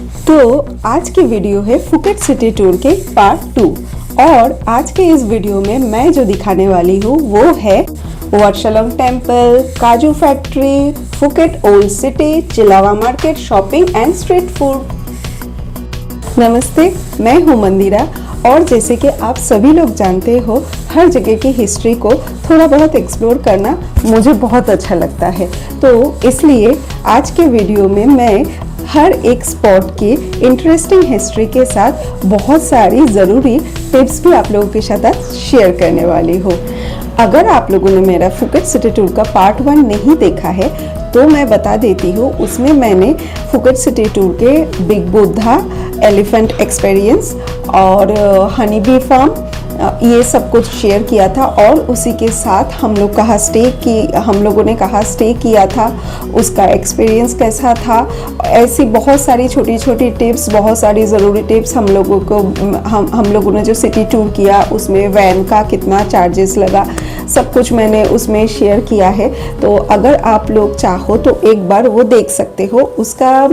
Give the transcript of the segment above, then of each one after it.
तो आज की वीडियो है फुकेट सिटी टूर के पार्ट 2 और आज के इस वीडियो में मैं जो दिखाने वाली हूँ वो है वर्शलम टेम्पल, काजू factory, Phuket old city, Chillva market, shopping and street food. नमस्ते, मैं हूँ मंदिरा और जैसे कि आप सभी लोग जानते हो हर जगह की हिस्ट्री को थोड़ा बहुत एक्सप्लोर करना मुझे बहुत अच्छा लगता है। तो इसलिए आज के वीडियो में मैं हर एक स्पॉट की इंटरेस्टिंग हिस्ट्री के साथ बहुत सारी ज़रूरी टिप्स भी आप लोगों के साथ शेयर करने वाली हूँ। अगर आप लोगों ने मेरा फुकेट सिटी टूर का पार्ट 1 नहीं देखा है तो मैं बता देती हूँ। उसमें मैंने फुकेट सिटी टूर के बिग बुद्धा, एलिफेंट एक्सपीरियंस और हनी बी फार्म ये सब कुछ शेयर किया था और उसी के साथ हम लोगों ने कहाँ स्टे किया था, उसका एक्सपीरियंस कैसा था। ऐसी बहुत सारी छोटी छोटी टिप्स, बहुत सारी ज़रूरी टिप्स हम लोगों ने जो सिटी टूर किया उसमें वैन का कितना चार्जेस लगा, सब कुछ मैंने उसमें शेयर किया है। तो अगर आप लोग चाहो तो एक बार वो देख सकते हो। उसका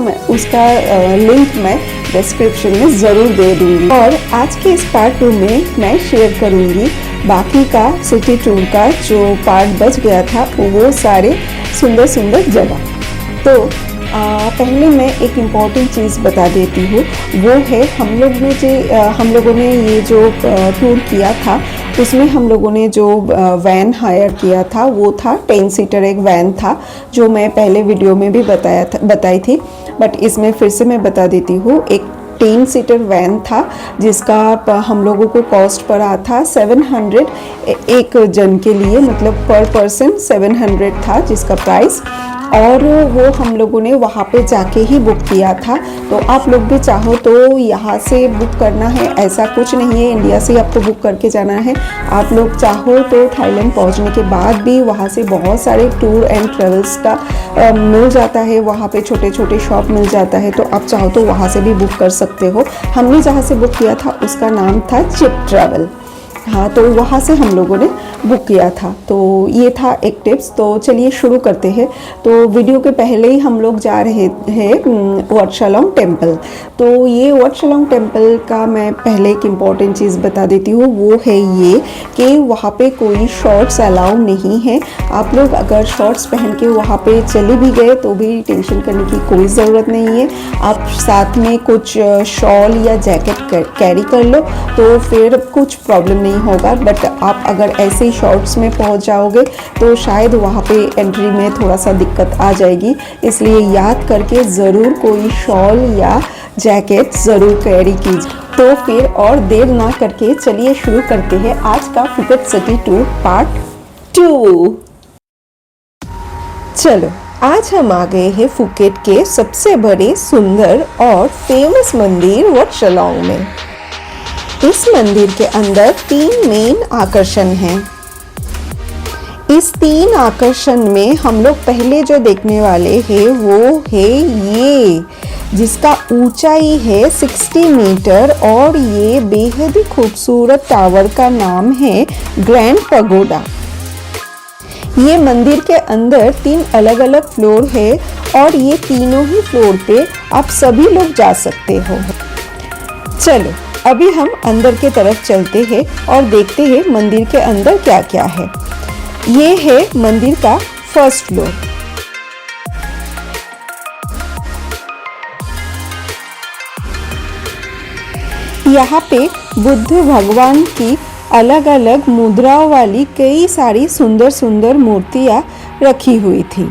लिंक मैं डिस्क्रिप्शन में ज़रूर दे दूँगी। और आज के इस पार्ट 2 में मैं शेयर करूँगी बाकी का सिटी टूर का जो पार्ट बच गया था वो सारे सुंदर सुंदर जगह। तो पहले मैं एक इम्पॉर्टेंट चीज़ बता देती हूँ, वो है हम लोगों ने ये जो टूर किया था उसमें हम लोगों ने जो वैन हायर किया था वो था 10 सीटर एक वैन था, जो मैं पहले वीडियो में भी बताई थी, बट इसमें फिर से मैं बता देती हूँ। एक 10 सीटर वैन था जिसका हम लोगों को कॉस्ट पड़ा था 700 एक जन के लिए, मतलब पर पर्सन 700 था जिसका प्राइस। और वो हम लोगों ने वहाँ पे जाके ही बुक किया था। तो आप लोग भी चाहो तो यहाँ से बुक करना है, ऐसा कुछ नहीं है इंडिया से आपको बुक करके जाना है। आप लोग चाहो तो थाईलैंड पहुँचने के बाद भी वहाँ से बहुत सारे टूर एंड ट्रेवल्स का मिल जाता है, वहाँ पे छोटे छोटे शॉप मिल जाता है। तो आप चाहो तो वहाँ से भी बुक कर सकते हो। हमने जहाँ से बुक किया था उसका नाम था चिप ट्रैवल। हाँ, तो वहाँ से हम लोगों ने बुक किया था। तो ये था एक टिप्स। तो चलिए शुरू करते हैं। तो वीडियो के पहले ही हम लोग जा रहे हैं वर्शलम टेम्पल। तो ये वर्शलम टेम्पल का मैं पहले एक इम्पॉर्टेंट चीज़ बता देती हूँ, वो है ये कि वहाँ पे कोई शॉर्ट्स अलाउ नहीं है। आप लोग अगर शॉर्ट्स पहन के वहाँ पे चले भी गए तो भी टेंशन करने की कोई ज़रूरत नहीं है। आप साथ में कुछ शॉल या जैकेट कैरी कर लो तो फिर कुछ प्रॉब्लम नहीं होगा। बट आप अगर ऐसे ही शॉर्ट्स में पहुंच जाओगे तो शायद वहाँ पे एंट्री में थोड़ा सा दिक्कत आ जाएगी, इसलिए याद करके ज़रूर कोई शॉल या जैकेट ज़रूर कैरी कीजिए। तो फिर और देर ना करके चलिए शुरू करते हैं आज का फुकेट सिटी टूर पार्ट 2। चलो, आज हम आ गए हैं फुकेट के सबसे बड़े, सुंदर और फेमस मंदिर वर्शलम में। इस मंदिर के अंदर 3 मेन आकर्षण हैं। इस 3 आकर्षण में हम लोग पहले जो देखने वाले हैं वो है ये, जिसका ऊंचाई है 60 मीटर और ये बेहद ही खूबसूरत टावर का नाम है ग्रैंड पगोडा। ये मंदिर के अंदर 3 अलग अलग फ्लोर है और ये तीनों ही फ्लोर पे आप सभी लोग जा सकते हो। चलो, अभी हम अंदर के तरफ चलते हैं और देखते हैं मंदिर के अंदर क्या क्या है। ये है मंदिर का फर्स्ट फ्लोर। यहाँ पे बुद्ध भगवान की अलग अलग मुद्राओं वाली कई सारी सुंदर सुंदर मूर्तियाँ रखी हुई थी।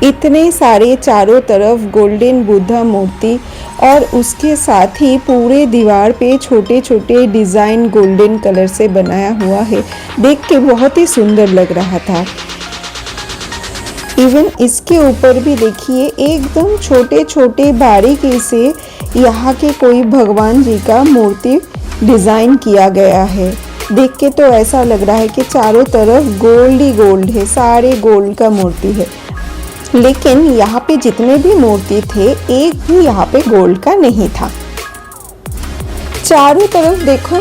इतने सारे चारों तरफ गोल्डन बुद्धा मूर्ति और उसके साथ ही पूरे दीवार पे छोटे छोटे डिज़ाइन गोल्डन कलर से बनाया हुआ है। देख के बहुत ही सुंदर लग रहा था। इवन इसके ऊपर भी देखिए एकदम छोटे छोटे बारीकी से यहाँ के कोई भगवान जी का मूर्ति डिज़ाइन किया गया है। देख के तो ऐसा लग रहा है कि चारों तरफ गोल्ड ही गोल्ड है, सारे गोल्ड का मूर्ति है। लेकिन यहाँ पे जितने भी मूर्ति थे एक भी यहाँ पे गोल्ड का नहीं था। चारों तरफ देखो,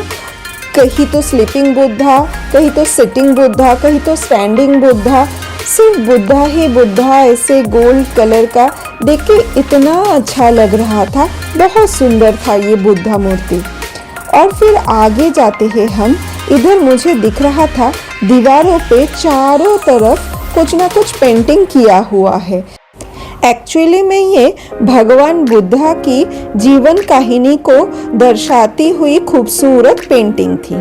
कहीं तो स्लीपिंग बुद्धा, कहीं तो सिटिंग बुद्धा, कहीं तो स्टैंडिंग बुद्धा, सिर्फ बुद्धा ही बुद्धा ऐसे गोल्ड कलर का देख के इतना अच्छा लग रहा था, बहुत सुंदर था ये बुद्धा मूर्ति। और फिर आगे जाते हैं हम, इधर मुझे दिख रहा था दीवारों पे चारों तरफ कुछ ना कुछ पेंटिंग किया हुआ है। एक्चुअली में ये भगवान बुद्धा की जीवन कहानी को दर्शाती हुई खूबसूरत पेंटिंग थी।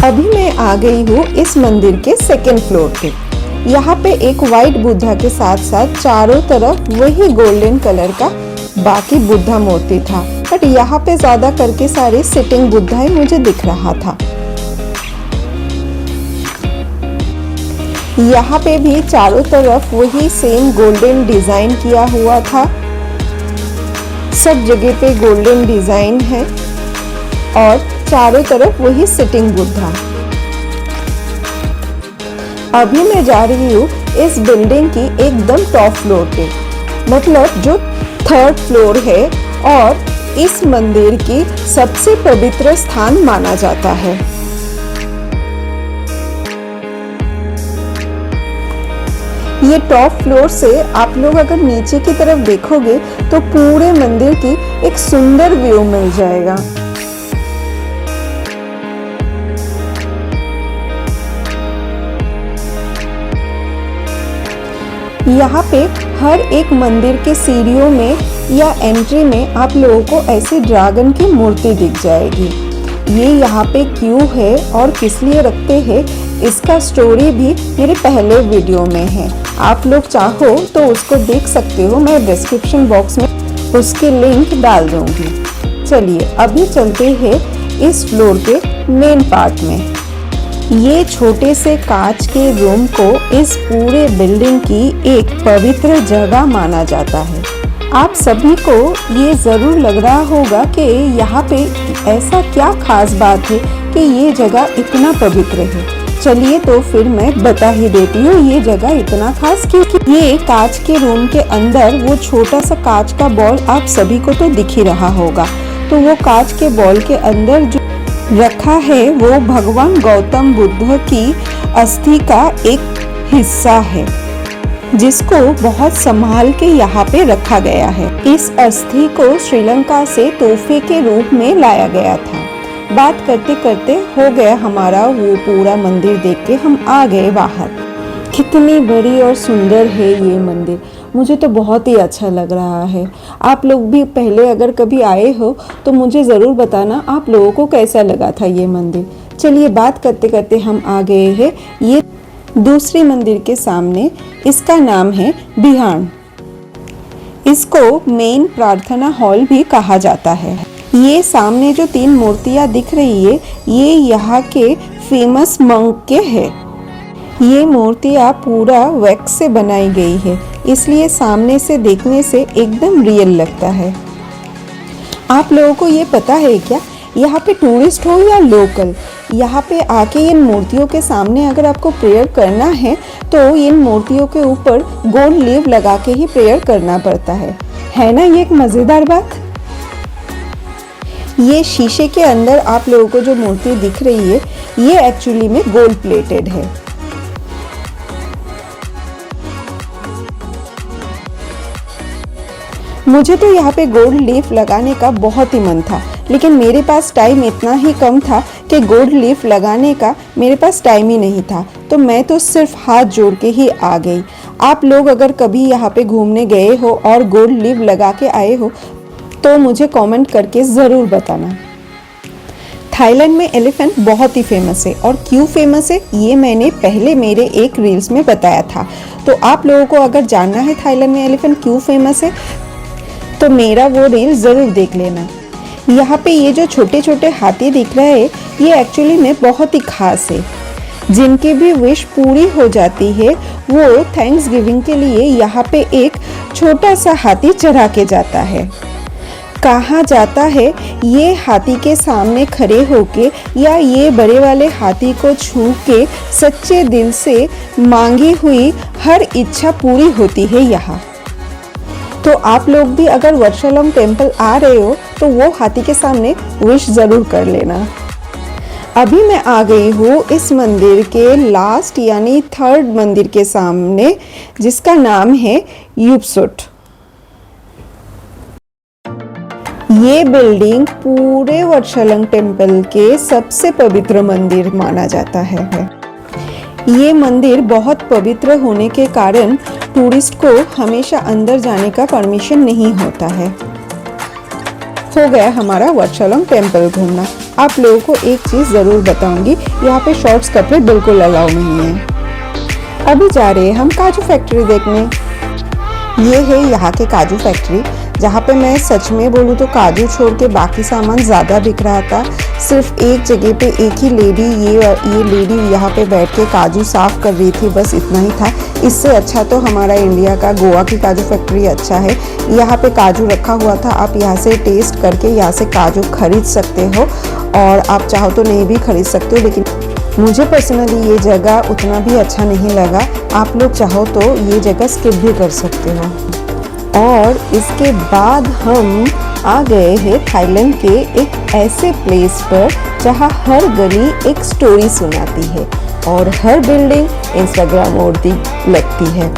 अभी मैं आ गई हूँ इस मंदिर के सेकेंड फ्लोर पे। यहाँ पे एक वाइट बुद्धा के साथ साथ चारों तरफ वही गोल्डन कलर का बाकी बुद्धा मूर्ति था, बट यहाँ पे ज्यादा करके सारे सिटिंग बुद्धा ही मुझे दिख रहा था। यहाँ पे भी चारों तरफ वही सेम गोल्डन डिजाइन किया हुआ था, सब जगह पे गोल्डन डिजाइन है और चारों तरफ वही सिटिंग बुद्धा। अभी मैं जा रही हूँ इस बिल्डिंग की एकदम टॉप फ्लोर पे, मतलब जो थर्ड फ्लोर है और इस मंदिर की सबसे पवित्र स्थान माना जाता है। ये टॉप फ्लोर से आप लोग अगर नीचे की तरफ देखोगे तो पूरे मंदिर की एक सुंदर व्यू मिल जाएगा। यहाँ पे हर एक मंदिर के सीढ़ियों में या एंट्री में आप लोगों को ऐसे ड्रैगन की मूर्ति दिख जाएगी। ये यहाँ पे क्यों है और किस लिए रखते हैं, इसका स्टोरी भी मेरे पहले वीडियो में है, आप लोग चाहो तो उसको देख सकते हो, मैं डिस्क्रिप्शन बॉक्स में उसके लिंक डाल दूंगी। चलिए अभी चलते हैं इस फ्लोर के मेन पार्ट में। ये छोटे से कांच के रूम को इस पूरे बिल्डिंग की एक पवित्र जगह माना जाता है। आप सभी को ये ज़रूर लग रहा होगा कि यहाँ पे ऐसा क्या खास बात है कि ये जगह इतना पवित्र है। चलिए तो फिर मैं बता ही देती हूँ ये जगह इतना खास क्योंकि ये कांच के रूम के अंदर वो छोटा सा कांच का बॉल आप सभी को तो दिख ही रहा होगा, तो वो कांच के बॉल के अंदर जो रखा है वो भगवान गौतम बुद्ध की अस्थि का एक हिस्सा है, जिसको बहुत संभाल के यहाँ पे रखा गया है। इस अस्थि को श्रीलंका से तोहफे के रूप में लाया गया था। बात करते करते हो गया हमारा वो पूरा मंदिर देख के हम आ गए बाहर। कितनी बड़ी और सुंदर है ये मंदिर, मुझे तो बहुत ही अच्छा लग रहा है। आप लोग भी पहले अगर कभी आए हो तो मुझे ज़रूर बताना आप लोगों को कैसा लगा था ये मंदिर। चलिए बात करते करते हम आ गए हैं ये दूसरे मंदिर के सामने, इसका नाम है बिहान। इसको मेन प्रार्थना हॉल भी कहा जाता है। ये सामने जो 3 मूर्तियाँ दिख रही है ये यहाँ के फेमस मंक के हैं। ये मूर्तियाँ पूरा वैक्स से बनाई गई है, इसलिए सामने से देखने से एकदम रियल लगता है। आप लोगों को ये पता है क्या, यहाँ पे टूरिस्ट हो या लोकल, यहाँ पे आके इन मूर्तियों के सामने अगर आपको प्रेयर करना है तो इन मूर्तियों के ऊपर गोल्ड लीव लगा के ही प्रेयर करना पड़ता है ना। ये एक मज़ेदार बात। ये शीशे के अंदर आप लोगों को जो मूर्ति दिख रही है ये एक्चुअली में गोल्ड प्लेटेड है। मुझे तो यहाँ पे गोल्ड लीफ लगाने का बहुत ही मन था, लेकिन मेरे पास टाइम इतना ही कम था कि गोल्ड लीफ लगाने का मेरे पास टाइम ही नहीं था, तो मैं तो सिर्फ हाथ जोड़ के ही आ गई। आप लोग अगर कभी यहाँ पे घूमने गए हो और गोल्ड लीफ लगा के आए हो तो मुझे कमेंट करके ज़रूर बताना। थाईलैंड में एलिफेंट बहुत ही फेमस है, और क्यों फेमस है ये मैंने पहले मेरे एक रील्स में बताया था। तो आप लोगों को अगर जानना है थाईलैंड में एलिफेंट क्यों फेमस है तो मेरा वो रील ज़रूर देख लेना। यहाँ पे ये जो छोटे छोटे हाथी दिख रहे हैं ये एक्चुअली में बहुत ही खास है। जिनकी भी विश पूरी हो जाती है वो थैंक्स गिविंग के लिए यहाँ पे एक छोटा सा हाथी चढ़ा के जाता है। कहा जाता है ये हाथी के सामने खड़े होके या ये बड़े वाले हाथी को छू के सच्चे दिल से मांगी हुई हर इच्छा पूरी होती है यहाँ। तो आप लोग भी अगर वर्षालोंग टेम्पल आ रहे हो तो वो हाथी के सामने विश ज़रूर कर लेना। अभी मैं आ गई हूँ इस मंदिर के लास्ट यानी थर्ड मंदिर के सामने, जिसका नाम है यूपसुट। ये बिल्डिंग पूरे वर्षालंग टेम्पल के सबसे पवित्र मंदिर माना जाता है। ये मंदिर बहुत पवित्र होने के कारण टूरिस्ट को हमेशा अंदर जाने का परमिशन नहीं होता है। हो गया हमारा वर्षालंग टेम्पल घूमना। आप लोगों को एक चीज़ ज़रूर बताऊंगी, यहाँ पे शॉर्ट्स कपड़े बिल्कुल अलाउ नहीं है। अभी जा रहे हैं हम काजू फैक्ट्री देखने। ये है यहाँ के काजू फैक्ट्री, जहाँ पे मैं सच में बोलूँ तो काजू छोड़ के बाकी सामान ज़्यादा बिक रहा था। सिर्फ एक जगह पे एक ही लेडी, ये लेडी यहाँ पे बैठ के काजू साफ कर रही थी, बस इतना ही था। इससे अच्छा तो हमारा इंडिया का गोवा की काजू फैक्ट्री अच्छा है। यहाँ पे काजू रखा हुआ था, आप यहाँ से टेस्ट करके यहाँ से काजू खरीद सकते हो, और आप चाहो तो नहीं भी खरीद सकते हो, लेकिन मुझे पर्सनली ये जगह उतना भी अच्छा नहीं लगा। आप लोग चाहो तो ये जगह स्किप भी कर सकते हो। और इसके बाद हम आ गए हैं थाईलैंड के एक ऐसे प्लेस पर जहाँ हर गली एक स्टोरी सुनाती है और हर बिल्डिंग इंस्टाग्राम वर्दी लगती है।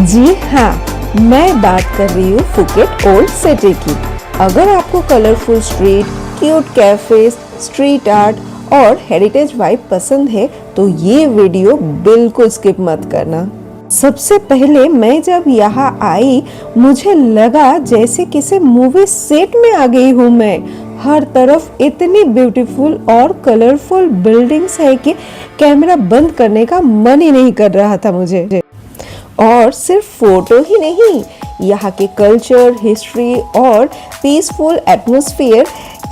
जी हाँ, मैं बात कर रही हूँ फुकेट ओल्ड सिटी की। अगर आपको colourful street, cute cafes, street art और हेरिटेज वाइब पसंद है तो ये वीडियो बिल्कुल स्किप मत करना। सबसे पहले मैं जब यहाँ आई मुझे लगा जैसे किसी मूवी सेट में आ गई हूँ मैं। हर तरफ इतनी ब्यूटीफुल और कलरफुल बिल्डिंग्स है कि कैमरा बंद करने का मन ही नहीं कर रहा था मुझे। और सिर्फ फोटो ही नहीं, यहाँ के कल्चर, हिस्ट्री और पीसफुल एटमॉस्फेयर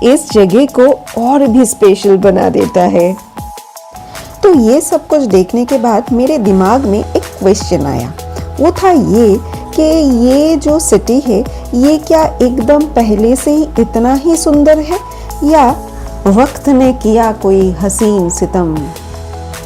इस जगह को और भी स्पेशल बना देता है। तो ये सब कुछ देखने के बाद मेरे दिमाग में एक क्वेश्चन आया। वो था ये कि ये जो सिटी है ये क्या एकदम पहले से ही इतना ही सुंदर है या वक्त ने किया कोई हसीन सितम।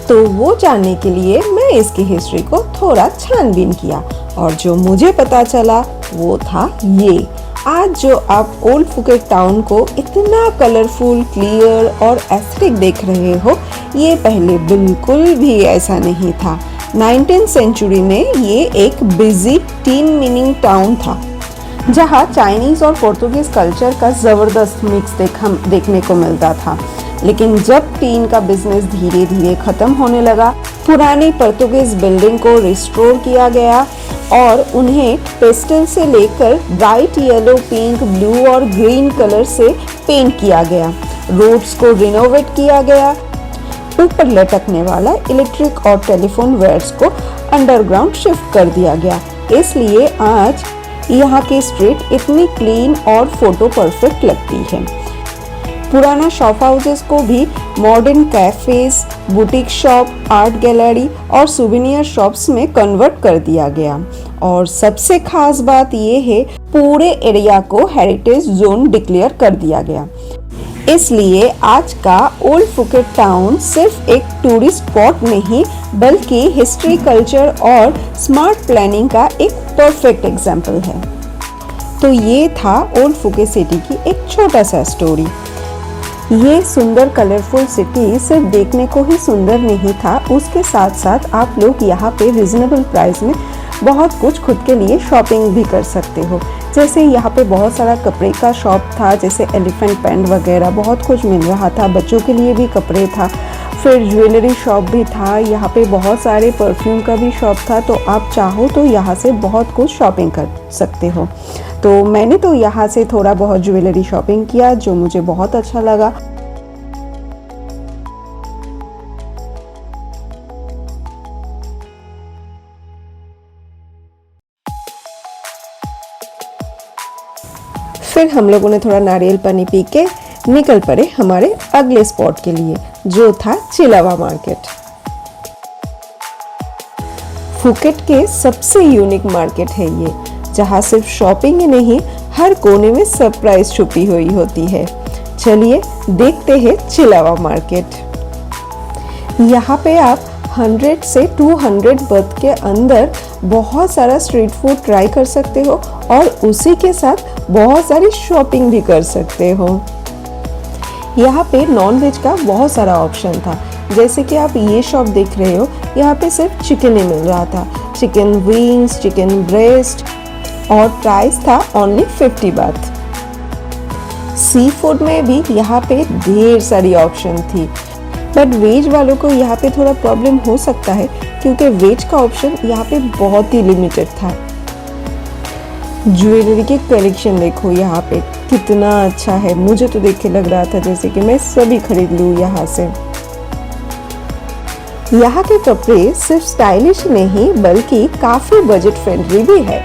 तो वो जानने के लिए मैं इसकी हिस्ट्री को थोड़ा छानबीन किया और जो मुझे पता चला वो था ये। आज जो आप ओल्ड फुकेट टाउन को इतना कलरफुल, क्लियर और एस्थेटिक देख रहे हो, ये पहले बिल्कुल भी ऐसा नहीं था। 19th सेंचुरी में ये एक बिजी टीन मीनिंग टाउन था, जहाँ चाइनीज और पोर्तुगीज कल्चर का ज़बरदस्त मिक्स देखने को मिलता था। लेकिन जब टीन का बिजनेस धीरे धीरे खत्म होने लगा, पुरानी पोर्तुगीज बिल्डिंग को रिस्टोर किया गया और उन्हें पेस्टल से लेकर ब्राइट येलो, पिंक, ब्लू और ग्रीन कलर से पेंट किया गया। रोड्स को रिनोवेट किया गया। ऊपर लटकने वाला इलेक्ट्रिक और टेलीफोन वायर्स को अंडरग्राउंड शिफ्ट कर दिया गया। इसलिए आज यहाँ की स्ट्रीट इतनी क्लीन और फोटो परफेक्ट लगती है। पुराना शॉप हाउसेस को भी modern cafes, boutique shop, art gallery और सुवेनियर शॉप्स में कन्वर्ट कर दिया गया। और सबसे खास बात ये है, पूरे एरिया को हेरिटेज जोन डिक्लेयर कर दिया गया। इसलिए आज का ओल्ड फुकेट टाउन सिर्फ एक टूरिस्ट स्पॉट नहीं बल्कि हिस्ट्री, कल्चर और स्मार्ट प्लानिंग का एक परफेक्ट एग्जाम्पल है। तो ये था ओल्ड फुकेट सिटी की एक छोटा सा स्टोरी। ये सुंदर कलरफुल सिटी सिर्फ देखने को ही सुंदर नहीं था, उसके साथ साथ आप लोग यहाँ पे रिजनेबल प्राइस में बहुत कुछ खुद के लिए शॉपिंग भी कर सकते हो। जैसे यहाँ पे बहुत सारा कपड़े का शॉप था, जैसे एलिफेंट पैंट वगैरह बहुत कुछ मिल रहा था। बच्चों के लिए भी कपड़े था, फिर ज्वेलरी शॉप भी था। यहाँ पे बहुत सारे परफ्यूम का भी शॉप था। तो आप चाहो तो यहाँ से बहुत कुछ शॉपिंग कर सकते हो। तो मैंने तो यहाँ से थोड़ा बहुत ज्वेलरी शॉपिंग किया जो मुझे बहुत अच्छा लगा। फिर हम लोगों ने थोड़ा नारियल पानी पी के निकल पड़े हमारे अगले स्पॉट के लिए, जो था चिलावा मार्केट। फुकेट के सबसे यूनिक मार्केट है ये, जहाँ सिर्फ शॉपिंग ही नहीं हर कोने में सरप्राइज छुपी हुई होती है। चलिए देखते हैं चिलावा मार्केट। यहाँ पे आप 100 से 200 बर्थ के अंदर बहुत सारा स्ट्रीट फूड ट्राई कर सकते हो और उसी के साथ बहुत सारी शॉपिंग भी कर सकते हो। यहाँ पे नॉन वेज का बहुत सारा ऑप्शन था। जैसे कि आप ये शॉप देख रहे हो, यहाँ पे सिर्फ चिकन ही मिल रहा था, चिकन विंग्स, चिकन ब्रेस्ट, और प्राइस था ओनली 50 बात। सी फूड में भी यहाँ पे ढेर सारी ऑप्शन थी, बट वेज वालों को यहाँ पे थोड़ा प्रॉब्लम हो सकता है क्योंकि वेज का ऑप्शन यहाँ पे बहुत ही लिमिटेड था। ज्वेलरी के कलेक्शन देखो यहाँ पे कितना अच्छा है, मुझे तो देख के लग रहा था जैसे कि मैं सभी खरीद लूँ यहाँ से। यहाँ के कपड़े सिर्फ स्टाइलिश नहीं बल्कि काफी बजट फ्रेंडली भी है।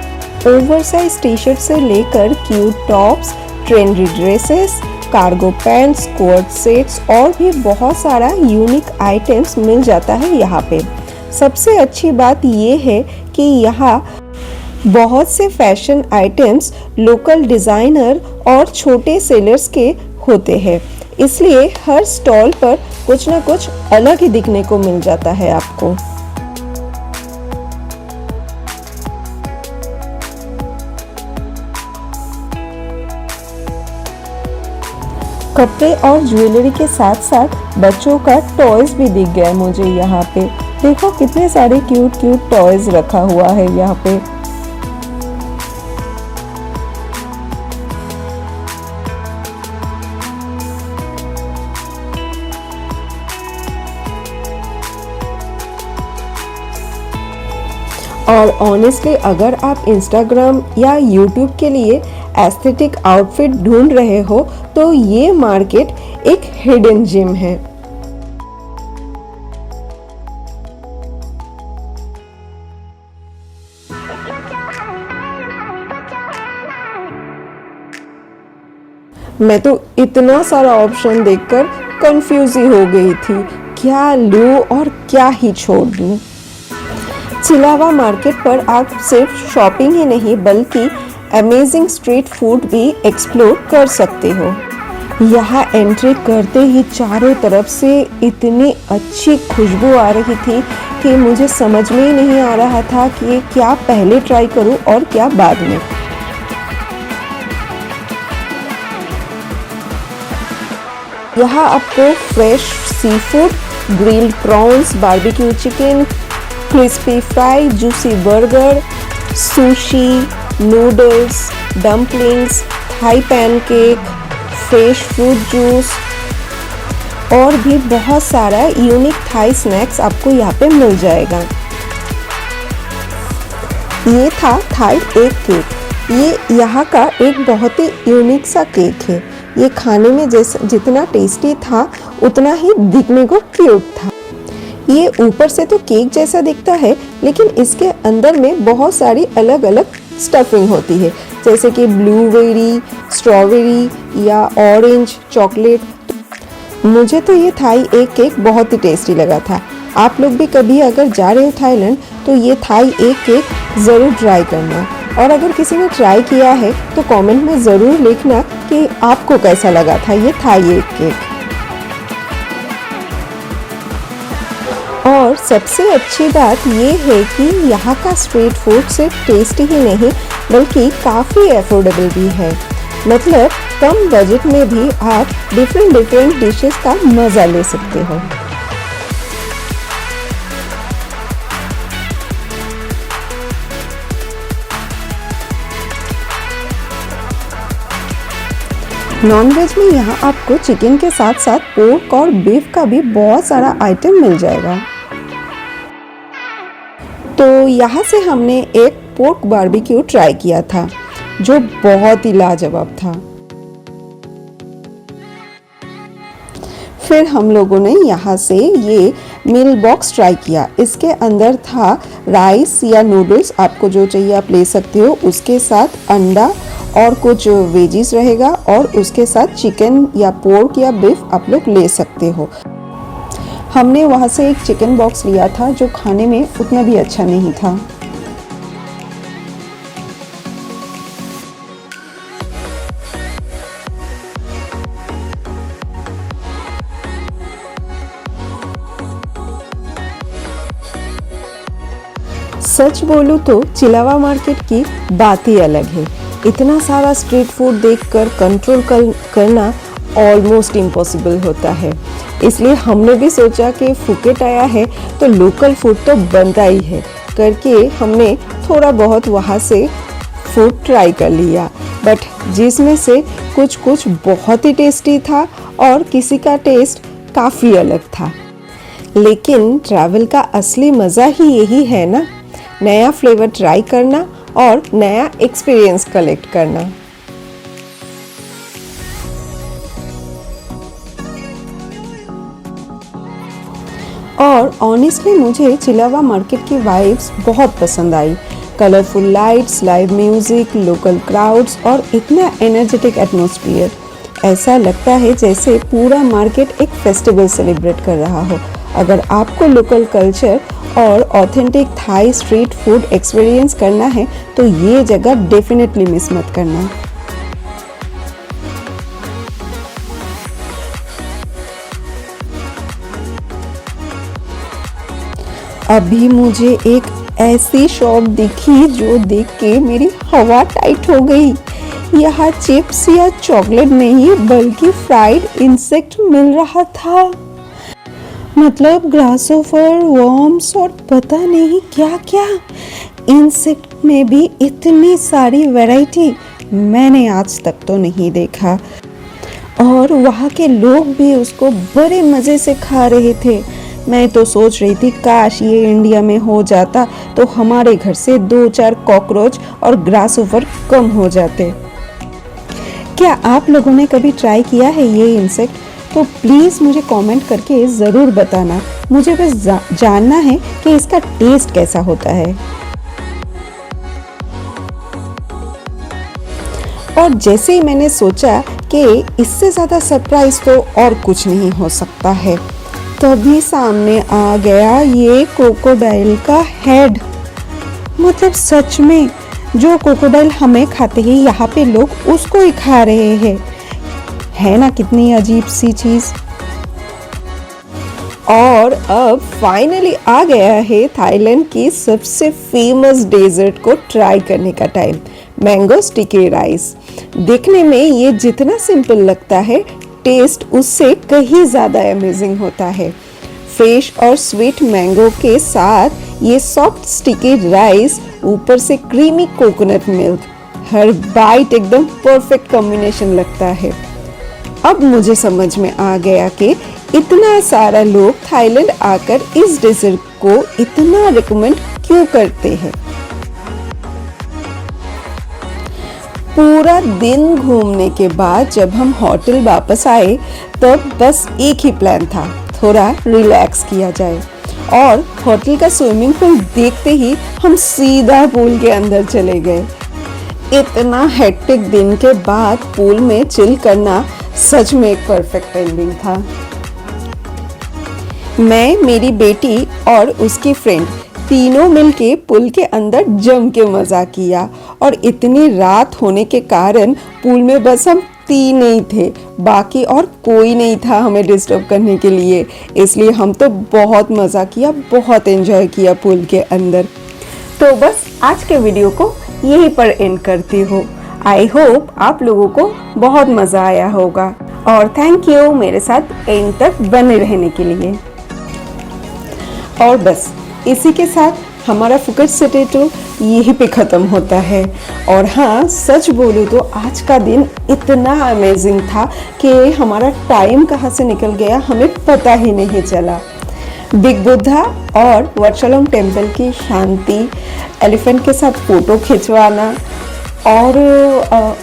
ओवरसाइज टी शर्ट से लेकर cute tops, trendy dresses, cargo pants, coat sets और भी बहुत सारा यूनिक आइटम्स मिल जाता है यहाँ पे। सबसे अच्छी बात ये है कि यहाँ बहुत से फैशन आइटम्स लोकल डिजाइनर और छोटे सेलर्स के होते हैं, इसलिए हर स्टॉल पर कुछ ना कुछ अलग ही दिखने को मिल जाता है आपको। कपड़े और ज्वेलरी के साथ साथ बच्चों का टॉयज भी दिख गया मुझे यहाँ पे। देखो कितने सारे क्यूट क्यूट टॉयज रखा हुआ है यहाँ पे। और ऑनेस्टली अगर आप इंस्टाग्राम या यूट्यूब के लिए एस्थेटिक आउटफिट ढूंढ रहे हो तो ये मार्केट एक हिडन जिम है। मैं तो इतना सारा ऑप्शन देखकर कंफ्यूज ही हो गई थी, क्या लूं और क्या ही छोड़ दूं। चिलावा मार्केट पर आप सिर्फ शॉपिंग ही नहीं बल्कि अमेजिंग स्ट्रीट फूड भी एक्सप्लोर कर सकते हो। यहाँ एंट्री करते ही चारों तरफ से इतनी अच्छी खुशबू आ रही थी कि मुझे समझ में ही नहीं आ रहा था कि क्या पहले ट्राई करूं और क्या बाद में। यहाँ आपको fresh seafood, grilled prawns, barbecue chicken, crispy fry, juicy burger, sushi, noodles, dumplings, Thai pancake, fresh fruit juice और भी बहुत सारा यूनिक थाई स्नैक्स आपको यहाँ पे मिल जाएगा। ये था थाई एग केक। ये यहाँ का एक बहुत ही यूनिक सा केक है। ये खाने में जैसा जितना टेस्टी था उतना ही दिखने को क्यूट था। ये ऊपर से तो केक जैसा दिखता है लेकिन इसके अंदर में बहुत सारी अलग अलग स्टफिंग होती है, जैसे कि ब्लूबेरी, स्ट्रॉबेरी या ऑरेंज, चॉकलेट। मुझे तो ये थाई एग केक बहुत ही टेस्टी लगा था। आप लोग भी कभी अगर जा रहे हो थाईलैंड तो ये थाई एग केक ज़रूर ट्राई करना, और अगर किसी ने ट्राई किया है तो कमेंट में ज़रूर लिखना कि आपको कैसा लगा था ये थाई एग केक। और सबसे अच्छी बात ये है कि यहाँ का स्ट्रीट फूड सिर्फ टेस्टी ही नहीं बल्कि काफ़ी अफोर्डेबल भी है। मतलब कम बजट में भी आप डिफरेंट डिशेस का मज़ा ले सकते हो। नॉनवेज में यहाँ आपको चिकन के साथ साथ पोर्क और बीफ का भी बहुत सारा आइटम मिल जाएगा। तो यहाँ से हमने एक पोर्क बारबेक्यू ट्राई किया था जो बहुत ही लाजवाब था। फिर हम लोगों ने यहाँ से ये मील बॉक्स ट्राई किया। इसके अंदर था राइस या नूडल्स, आपको जो चाहिए आप ले सकते हो। उसके साथ अंडा और कुछ वेजीज रहेगा और उसके साथ चिकन या पोर्क या बीफ आप लोग ले सकते हो। हमने वहाँ से एक चिकन बॉक्स लिया था जो खाने में उतना भी अच्छा नहीं था। सच बोलूं तो चिलावा मार्केट की बात ही अलग है। इतना सारा स्ट्रीट फूड देखकर कंट्रोल करना ऑलमोस्ट इम्पॉसिबल होता है। इसलिए हमने भी सोचा कि फुकेट आया है तो लोकल फूड तो बनता ही है करके हमने थोड़ा बहुत वहाँ से फूड ट्राई कर लिया, बट जिसमें से कुछ कुछ बहुत ही टेस्टी था और किसी का टेस्ट काफ़ी अलग था। लेकिन ट्रैवल का असली मज़ा ही यही है ना, नया फ्लेवर ट्राई करना और नया एक्सपीरियंस कलेक्ट करना। और ऑनेस्टली मुझे चिलावा मार्केट की वाइब्स बहुत पसंद आई। Colourful lights, live music, local crowds और इतना एनर्जेटिक एटमॉस्फेयर, ऐसा लगता है जैसे पूरा मार्केट एक फेस्टिवल सेलिब्रेट कर रहा हो। अगर आपको लोकल कल्चर और authentic Thai street food experience करना है तो ये जगह डेफिनेटली मिस मत करना। अभी मुझे एक ऐसी शॉप दिखी जो देख के मेरी हवा टाइट हो गई। यहाँ चिप्स या चॉकलेट नहीं बल्कि फ्राइड इंसेक्ट मिल रहा था। मतलब ग्रासहोफर, वर्म्स और पता नहीं क्या क्या। इंसेक्ट में भी इतनी सारी वैरायटी मैंने आज तक तो नहीं देखा। और वहाँ के लोग भी उसको बड़े मज़े से खा रहे थे। मैं तो सोच रही थी काश ये इंडिया में हो जाता तो हमारे घर से 2-4 कॉकरोच और ग्रासहोफर कम हो जाते। क्या आप लोगों ने कभी ट्राई किया है ये इंसेक्ट? तो प्लीज़ मुझे कमेंट करके ज़रूर बताना। मुझे बस जानना है कि इसका टेस्ट कैसा होता है। और जैसे ही मैंने सोचा कि इससे ज़्यादा सरप्राइज तो और कुछ नहीं हो सकता है, तभी सामने आ गया ये क्रोकोडाइल का हेड। मतलब सच में जो क्रोकोडाइल हमें खाते हैं यहाँ पे लोग उसको ही खा रहे हैं। है ना कितनी अजीब सी चीज। और अब फाइनली आ गया है थाईलैंड की सबसे फेमस डेजर्ट को ट्राई करने का टाइम, मैंगो स्टिकी राइस। देखने में ये जितना सिंपल लगता है, टेस्ट उससे कहीं ज़्यादा अमेजिंग होता है। फ्रेश और स्वीट मैंगो के साथ ये सॉफ्ट स्टिकी राइस, ऊपर से क्रीमी कोकोनट मिल्क, हर बाइट एकदम परफेक्ट कॉम्बिनेशन लगता है। अब मुझे समझ में आ गया कि इतना सारा लोग थाईलैंड आकर इस डेजर्ट को इतना रिकमेंड क्यों करते हैं। पूरा दिन घूमने के बाद जब हम होटल वापस आए तब बस एक ही प्लान था, थोड़ा रिलैक्स किया जाए। और होटल का स्विमिंग पूल देखते ही हम सीधा पूल के अंदर चले गए। इतना हेक्टिक दिन के बाद पूल में चिल करना सच में एक परफेक्ट एंडिंग था। मैं, मेरी बेटी और उसकी फ्रेंड तीनों मिलके पूल के अंदर जम के मजा किया। और इतनी रात होने के कारण पूल में बस हम तीन ही थे, बाकी और कोई नहीं था हमें डिस्टर्ब करने के लिए। इसलिए हम तो बहुत मज़ा किया, बहुत एंजॉय किया पूल के अंदर। तो बस आज के वीडियो को यहीं पर एंड करती हूँ। आई होप आप लोगों को बहुत मज़ा आया होगा और थैंक यू मेरे साथ एंड तक बने रहने के लिए। और बस इसी के साथ हमारा फुकेट सिटी टूर यहीं पे ख़त्म होता है। और हाँ, सच बोलूँ तो आज का दिन इतना अमेजिंग था कि हमारा टाइम कहाँ से निकल गया हमें पता ही नहीं चला। बिग बुद्धा और वर्चलम टेम्पल की शांति, एलिफेंट के साथ फ़ोटो खिंचवाना और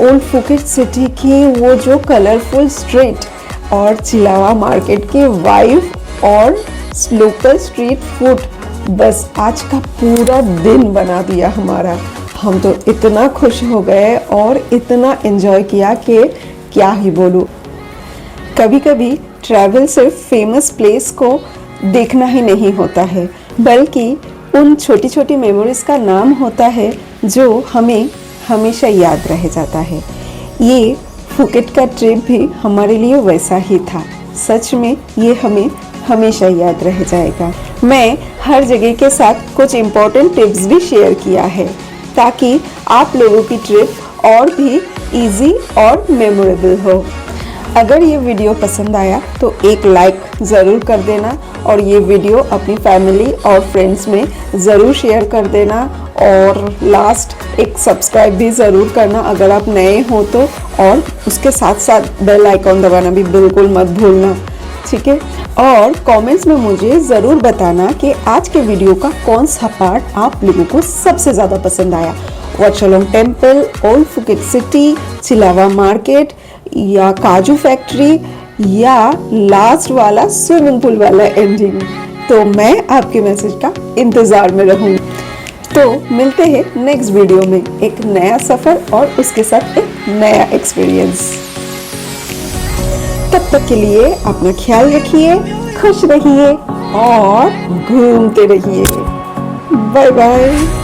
ओल्ड फुकेट सिटी की वो जो कलरफुल स्ट्रीट और चिलावा मार्केट की वाइब और लोकल स्ट्रीट फूड, बस आज का पूरा दिन बना दिया हमारा। हम तो इतना खुश हो गए और इतना एंजॉय किया कि क्या ही बोलूँ। कभी कभी ट्रैवल सिर्फ फेमस प्लेस को देखना ही नहीं होता है, बल्कि उन छोटी छोटी मेमोरीज का नाम होता है जो हमें हमेशा याद रह जाता है। ये फुकेट का ट्रिप भी हमारे लिए वैसा ही था। सच में ये हमें हमेशा याद रह जाएगा। मैं हर जगह के साथ कुछ इम्पोर्टेंट टिप्स भी शेयर किया है ताकि आप लोगों की ट्रिप और भी इजी और मेमोरेबल हो। अगर ये वीडियो पसंद आया तो एक लाइक ज़रूर कर देना और ये वीडियो अपनी फैमिली और फ्रेंड्स में ज़रूर शेयर कर देना और लास्ट एक सब्सक्राइब भी ज़रूर करना अगर आप नए हो तो, और उसके साथ साथ बेल आइकॉन दबाना भी बिल्कुल मत भूलना, ठीक है। और कमेंट्स में मुझे ज़रूर बताना कि आज के वीडियो का कौन सा पार्ट आप लोगों को सबसे ज़्यादा पसंद आया। Wat Chalong temple, old Phuket city, Chillva market या काजू फैक्ट्री या लास्ट वाला स्विमिंग पूल वाला एंडिंग। तो मैं आपके मैसेज का इंतज़ार में रहूँगी। तो मिलते हैं नेक्स्ट वीडियो में एक नया सफ़र और उसके साथ एक नया एक्सपीरियंस। तब तक के लिए अपना ख्याल रखिए, खुश रहिए और घूमते रहिए। Bye bye.